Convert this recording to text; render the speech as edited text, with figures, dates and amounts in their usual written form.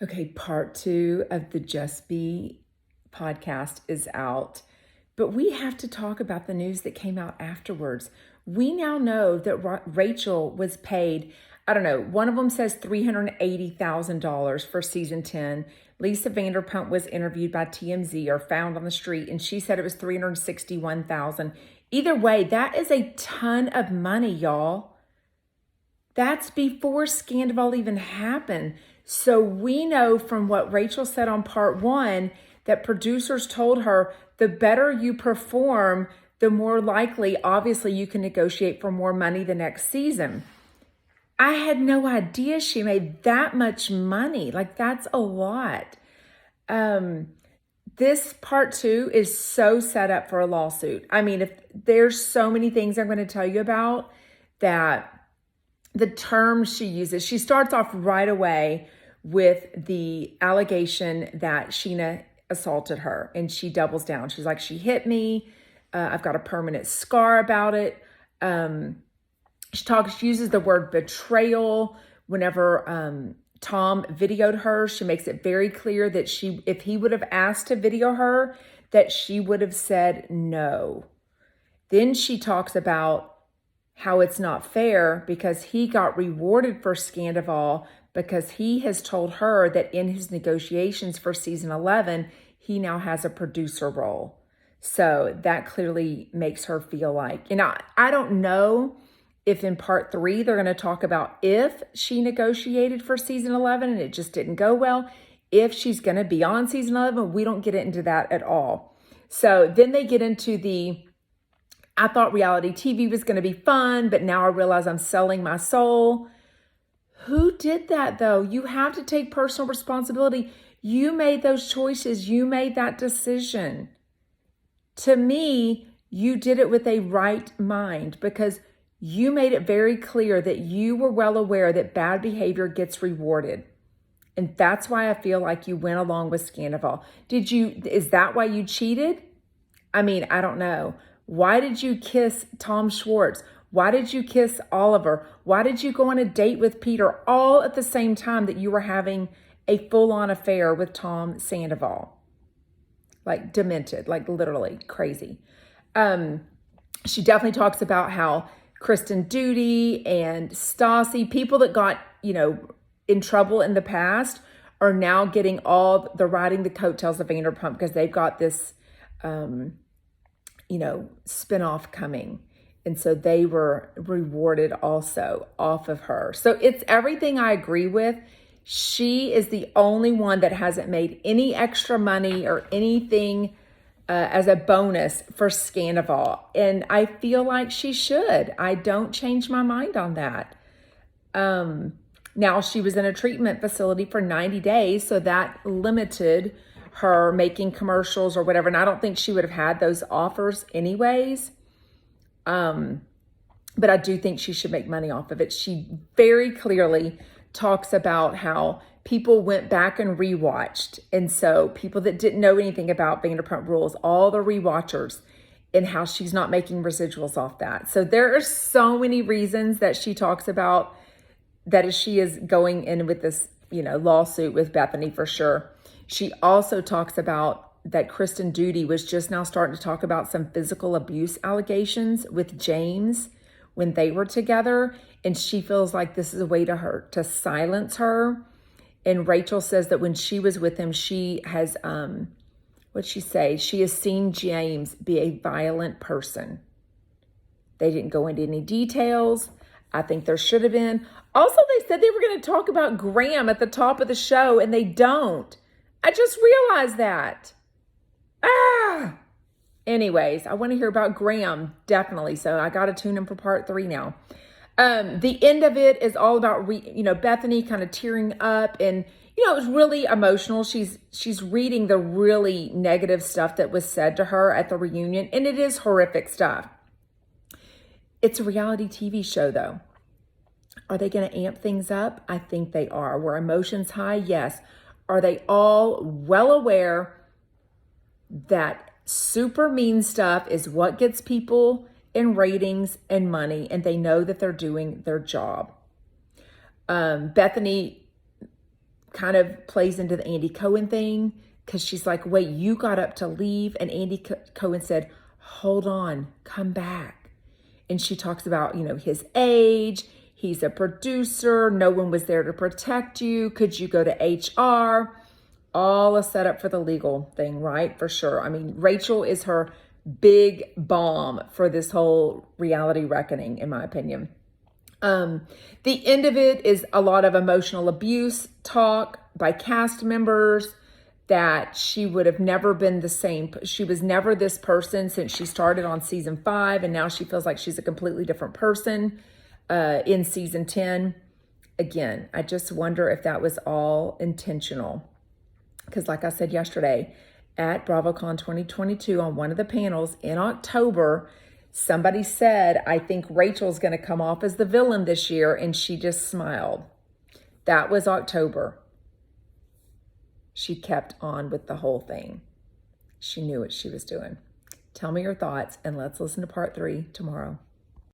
Okay, part 2 of the Just Be podcast is out, but we have to talk about the news that came out afterwards. We now know that Rachel was paid, I don't know, one of them says $380,000 for season 10. Lisa Vanderpump was interviewed by TMZ or found on the street, and she said it was $361,000. Either way, that is a ton of money, y'all. That's before Scandival even happened. So we know from what Rachel said on part 1 that producers told her the better you perform, the more likely, obviously, you can negotiate for more money the next season. I had no idea she made that much money. Like, that's a lot. This part 2 is so set up for a lawsuit. I mean, if there's so many things I'm going to tell you about that. The terms she uses, she starts off right away with the allegation that Sheena assaulted her, and she doubles down. She's like, she hit me. I've got a permanent scar about it. She uses the word betrayal. Whenever Tom videoed her, she makes it very clear that if he would have asked to video her, that she would have said no. Then she talks about how it's not fair because he got rewarded for Scandival because he has told her that in his negotiations for season 11, he now has a producer role. So that clearly makes her feel like, I don't know if in part 3, they're going to talk about if she negotiated for season 11 and it just didn't go well. If she's going to be on season 11, we don't get into that at all. So then they get into I thought reality TV was going to be fun, but now I realize I'm selling my soul. Who did that, though? You have to take personal responsibility. You made those choices. You made that decision. To me, you did it with a right mind because you made it very clear that you were well aware that bad behavior gets rewarded. And that's why I feel like you went along with Scandival. Is that why you cheated? I mean, I don't know. Why did you kiss Tom Schwartz? Why did you kiss Oliver? Why did you go on a date with Peter all at the same time that you were having a full-on affair with Tom Sandoval? Like demented, like literally crazy. She definitely talks about how Kristen Doute and Stassi, people that got, in trouble in the past, are now getting riding the coattails of Vanderpump because they've got this spinoff coming. And so they were rewarded also off of her. So it's everything I agree with. She is the only one that hasn't made any extra money or anything as a bonus for Scandival. And I feel like she should. I don't change my mind on that. Now, she was in a treatment facility for 90 days, so that limited her making commercials or whatever. And I don't think she would have had those offers anyways. But I do think she should make money off of it. She very clearly talks about how people went back and rewatched. And so people that didn't know anything about Vanderpump Rules, all the rewatchers, and how she's not making residuals off that. So there are so many reasons that she talks about that she is going in with this, lawsuit with Bethenny for sure. She also talks about that Kristen Doute was just now starting to talk about some physical abuse allegations with James when they were together. And she feels like this is a way to silence her. And Rachel says that when she was with him, she has, what'd she say? She has seen James be a violent person. They didn't go into any details. I think there should have been. Also, they said they were going to talk about Graham at the top of the show, and they don't. I just realized that. Anyways, I want to hear about Graham, definitely. So I got to tune in for part 3 now. The end of it is all about, Bethenny kind of tearing up, and, it was really emotional. She's reading the really negative stuff that was said to her at the reunion, and it is horrific stuff. It's a reality TV show, though. Are they going to amp things up? I think they are. Were emotions high? Yes. Are they all well aware that super mean stuff is what gets people in ratings and money, and they know that they're doing their job? Bethenny kind of plays into the Andy Cohen thing, because she's like, wait, you got up to leave, and Andy Cohen said, hold on, come back. And she talks about, you know, his age, he's a producer, no one was there to protect you, could you go to HR? All a setup for the legal thing, right? For sure. I mean, Rachel is her big bomb for this whole reality reckoning, in my opinion. The end of it is a lot of emotional abuse talk by cast members, that she would have never been the same. She was never this person since she started on season 5, and now she feels like she's a completely different person in season 10. Again, I just wonder if that was all intentional. Because like I said yesterday, at BravoCon 2022 on one of the panels in October, somebody said, I think Rachel's going to come off as the villain this year, and she just smiled. That was October. She kept on with the whole thing. She knew what she was doing. Tell me your thoughts, and let's listen to part 3 tomorrow.